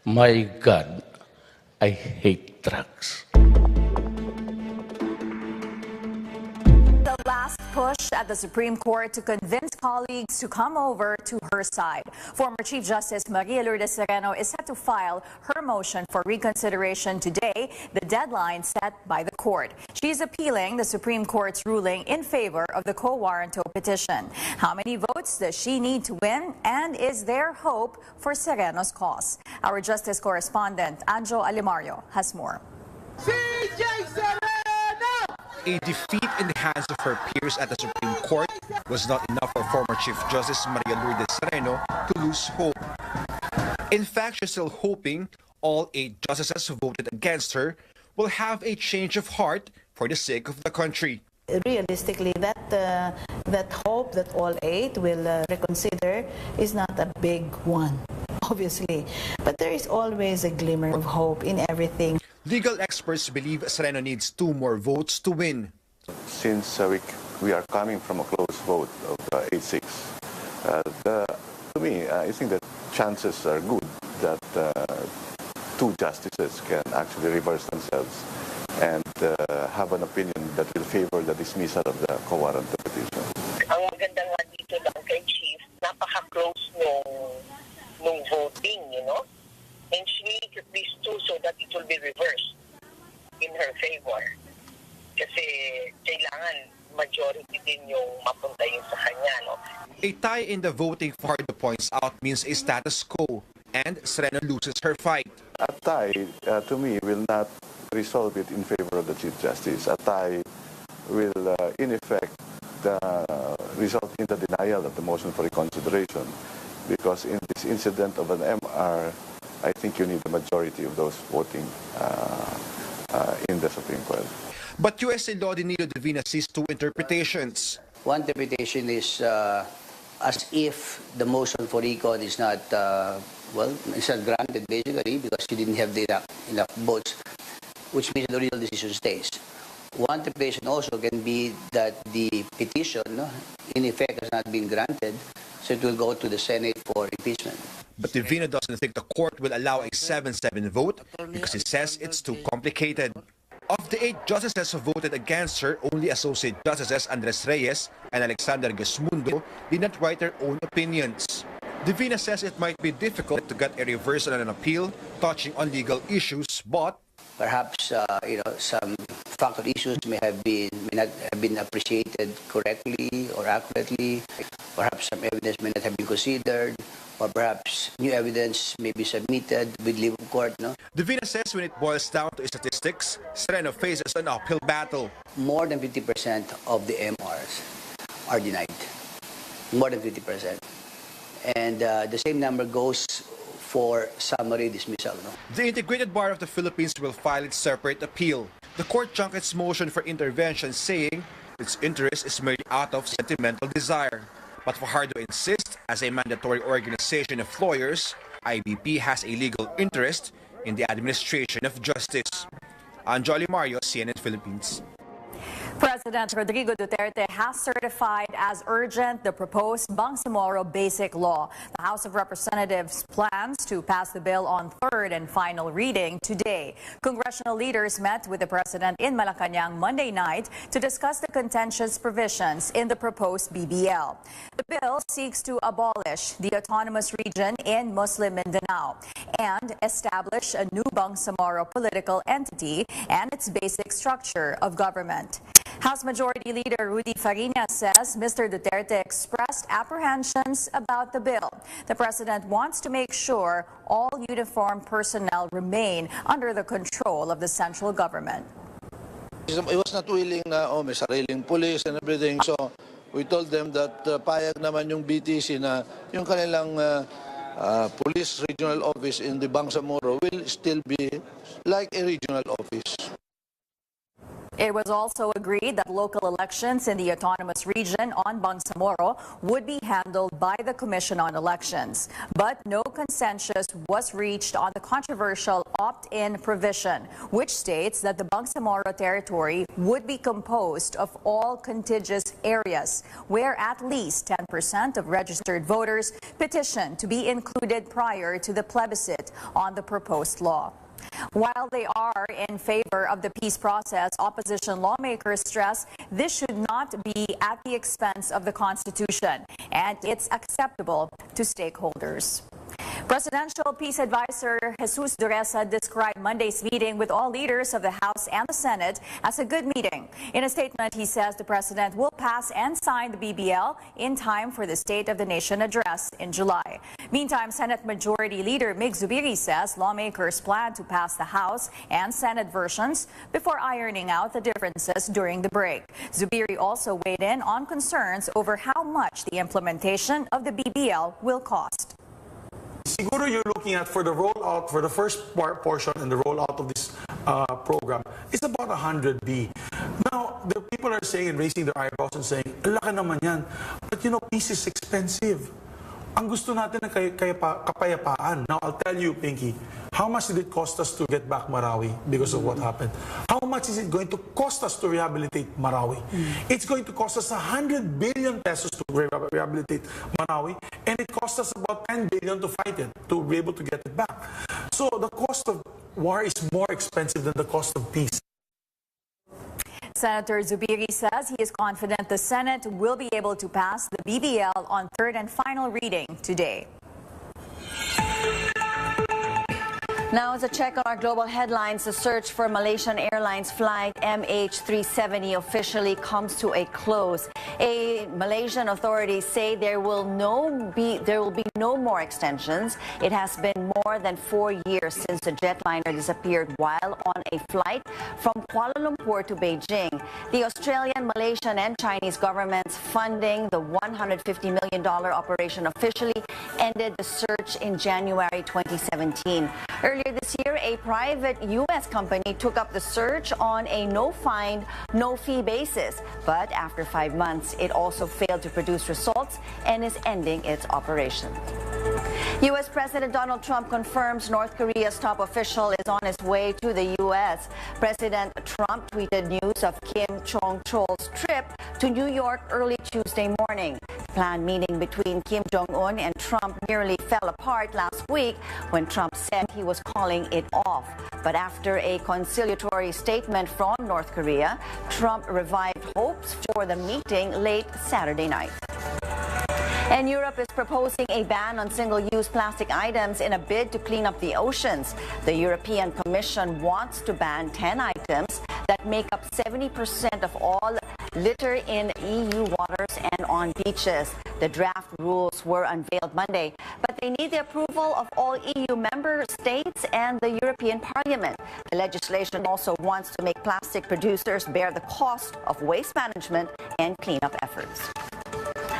My God, I hate drugs. The last push at the Supreme Court to convince colleagues to come over to her side. Former Chief Justice Maria Lourdes Sereno is set to file her motion for reconsideration today, the deadline set by the court. She's appealing the Supreme Court's ruling in favor of the quo warranto petition. How many votes does she need to win, and is there hope for Sereno's cause? Our justice correspondent, Anjo Alimario, has more. A defeat in the hands of her peers at the Supreme Court was not enough for former Chief Justice Maria Lourdes Sereno to lose hope. In fact, she's still hoping all 8 justices who voted against her will have a change of heart for the sake of the country. Realistically, that hope that all 8 will reconsider is not a big one, obviously. But there is always a glimmer of hope in everything. Legal experts believe Sereno needs 2 more votes to win. Since we are coming from a close vote of 8-6, to me, I think that chances are good that 2 justices can actually reverse themselves and have an opinion that will favor the dismissal of the quo warranto petition. Ang maganda nga dito lang kay Chief, napaka-close nung voting, you know? And she needs at least 2 so that it will be reversed in her favor. Kasi kailangan majority din yung mapunta yun sa kanya, no? A tie in the voting, Fajardo points out, means a status quo, and Sereno loses her fight. A tie, to me, will not resolve it in favor of the Chief Justice. A tie will, in effect, result in the denial of the motion for reconsideration, because in this incident of an MR, I think you need a majority of those voting in the Supreme Court. But USA Law Danilo Divina sees 2 interpretations. One interpretation is as if the motion for recon is not, it's not granted basically because you didn't have enough votes, which means the real decision stays. One interpretation also can be that the petition, in effect, has not been granted, so it will go to the Senate for impeachment. But Divina doesn't think the court will allow a 7-7 vote because it says it's too complicated. Of the 8 justices who voted against her, only Associate Justices Andres Reyes and Alexander Gesmundo did not write their own opinions. Divina says it might be difficult to get a reversal and an appeal touching on legal issues, but perhaps some factor issues may not have been appreciated correctly or accurately. Perhaps some evidence may not have been considered, or perhaps new evidence may be submitted with leave of court. Divina says when it boils down to statistics, Sereno faces an uphill battle. More than 50% of the MRs are denied. More than 50%. And the same number goes for summary dismissal. The Integrated Bar of the Philippines will file its separate appeal. The court junked its motion for intervention, saying its interest is merely out of sentimental desire. But Fajardo insists, as a mandatory organization of lawyers, IBP has a legal interest in the administration of justice. Anjo Alimario, CNN Philippines. President Rodrigo Duterte has certified as urgent the proposed Bangsamoro Basic Law. The House of Representatives plans to pass the bill on 3rd and final reading today. Congressional leaders met with the president in Malacanang Monday night to discuss the contentious provisions in the proposed BBL. The bill seeks to abolish the autonomous region in Muslim Mindanao and establish a new Bangsamoro political entity and its basic structure of government. House Majority Leader Rudy Farina says Mr. Duterte expressed apprehensions about the bill. The president wants to make sure all uniformed personnel remain under the control of the central government. He was not willing na may sariling police and everything. So we told them that payag naman yung BTC na yung kanilang police regional office in the Bangsamoro will still be like a regional office. It was also agreed that local elections in the autonomous region on Bangsamoro would be handled by the Commission on Elections. But no consensus was reached on the controversial opt-in provision, which states that the Bangsamoro territory would be composed of all contiguous areas where at least 10% of registered voters petitioned to be included prior to the plebiscite on the proposed law. While they are in favor of the peace process, opposition lawmakers stress this should not be at the expense of the Constitution, and it's acceptable to stakeholders. Presidential Peace Advisor Jesus Dureza described Monday's meeting with all leaders of the House and the Senate as a good meeting. In a statement, he says the president will pass and sign the BBL in time for the State of the Nation address in July. Meantime, Senate Majority Leader Mig Zubiri says lawmakers plan to pass the House and Senate versions before ironing out the differences during the break. Zubiri also weighed in on concerns over how much the implementation of the BBL will cost. Siguro you're looking at for the rollout, for the first portion and the rollout of this program, it's about 100 B. Now, the people are saying and raising their eyebrows and saying, laki naman yan. But you know, peace is expensive. Ang gusto natin ng kapayapaan. Now, I'll tell you, Pinky, how much did it cost us to get back Marawi because of what happened? How much is it going to cost us to rehabilitate Marawi? It's going to cost us 100 billion pesos to rehabilitate Marawi, and it cost us about 10 billion to fight it, to be able to get it back. So the cost of war is more expensive than the cost of peace. Senator Zubiri says he is confident the Senate will be able to pass the BBL on third and final reading today. Now, as a check on our global headlines, the search for Malaysian Airlines flight MH370 officially comes to a close. Malaysian authorities say there will be no more extensions. It has been more than 4 years since the jetliner disappeared while on a flight from Kuala Lumpur to Beijing. The Australian, Malaysian, and Chinese governments funding the $150 million operation officially ended the search in January 2017. Earlier this year, a private U.S. company took up the search on a no-find, no-fee basis. But after 5 months, it also failed to produce results and is ending its operation. U.S. President Donald Trump confirms North Korea's top official is on his way to the U.S. President Trump tweeted news of Kim Jong-chol's trip to New York early Tuesday morning. The planned meeting between Kim Jong-un and Trump nearly fell apart last week when Trump said he was calling it off. But after a conciliatory statement from North Korea, Trump revived hopes for the meeting late Saturday night. And Europe is proposing a ban on single-use plastic items in a bid to clean up the oceans. The European Commission wants to ban 10 items that make up 70% of all litter in EU waters and on beaches. The draft rules were unveiled Monday, but they need the approval of all EU member states and the European Parliament. The legislation also wants to make plastic producers bear the cost of waste management and cleanup efforts.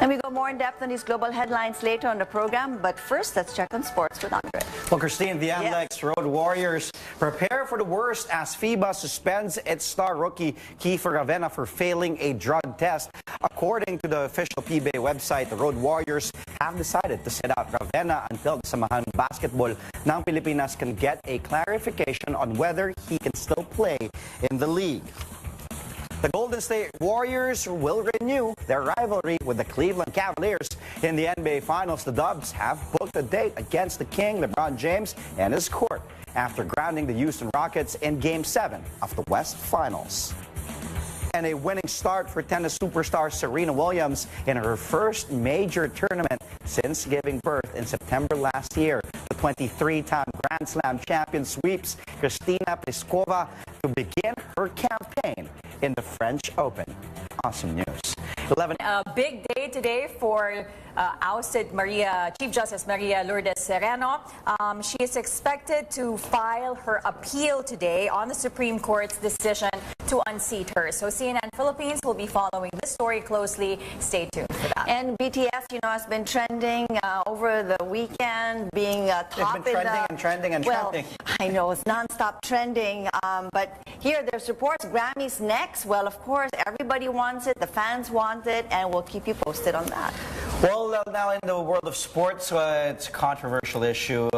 And we go more in depth on these global headlines later on the program, but first, let's check on sports with Andre. Well, Christine, the MLEX Road Warriors prepare for the worst as FIBA suspends its star rookie Kiefer Ravena for failing a drug test. According to the official PBA website, the Road Warriors have decided to sit out Ravena until the Samahan Basketball ng Pilipinas can get a clarification on whether he can still play in the league. The Golden State Warriors will renew their rivalry with the Cleveland Cavaliers in the NBA Finals. The Dubs have booked a date against the King, LeBron James, and his court after grounding the Houston Rockets in Game 7 of the West Finals. And a winning start for tennis superstar Serena Williams in her first major tournament since giving birth in September last year. The 23-time Grand Slam champion sweeps Kristina Pliskova to begin her campaign in the French Open. Awesome news. A big day today for ousted Chief Justice Maria Lourdes Sereno. She is expected to file her appeal today on the Supreme Court's decision to unseat her. So CNN Philippines will be following this story closely. Stay tuned for that. And BTS, has been trending over the weekend, being top It's been trending and trending and well, trending. I know, it's non-stop trending. But here, there's reports Grammys next. Well, of course, everybody wants it, the fans want it, and we'll keep you posted on that. Well, now in the world of sports, it's a controversial issue.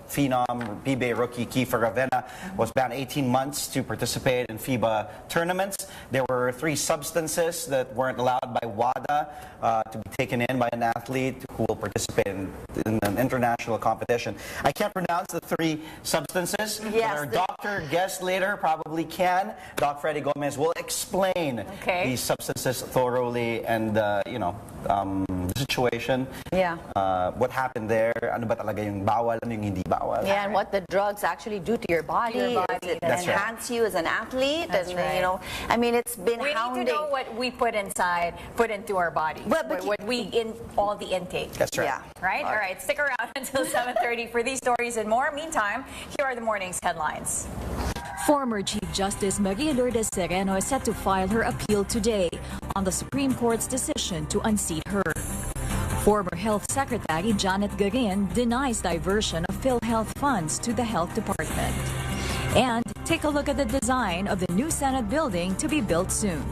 Phenom, PBA rookie Kiefer Ravena was banned 18 months to participate in FIBA tournaments. There were 3 substances that weren't allowed by WADA to be taken in by an athlete who will participate in an international competition. I can't pronounce the 3 substances, but our doctor guest later probably can. Doc Freddy Gomez will explain these substances thoroughly and, the situation. Yeah. What happened there, ano ba talaga yung bawal, ano yung hindi bawal. Yeah, and what the drugs actually do to your body. It enhance you as an athlete. That's right. I mean, it's been We hounding. need to know what we put into our bodies. All the intake. That's right. Yeah. Right? All right. Stick around until 7:30 for these stories and more. Meantime, here are the morning's headlines. Former Chief Justice Maria Lourdes Sereno is set to file her appeal today on the Supreme Court's decision to unseat her. Former Health Secretary Janet Garin denies diversion of PhilHealth funds to the Health Department. And take a look at the design of the new Senate building to be built soon.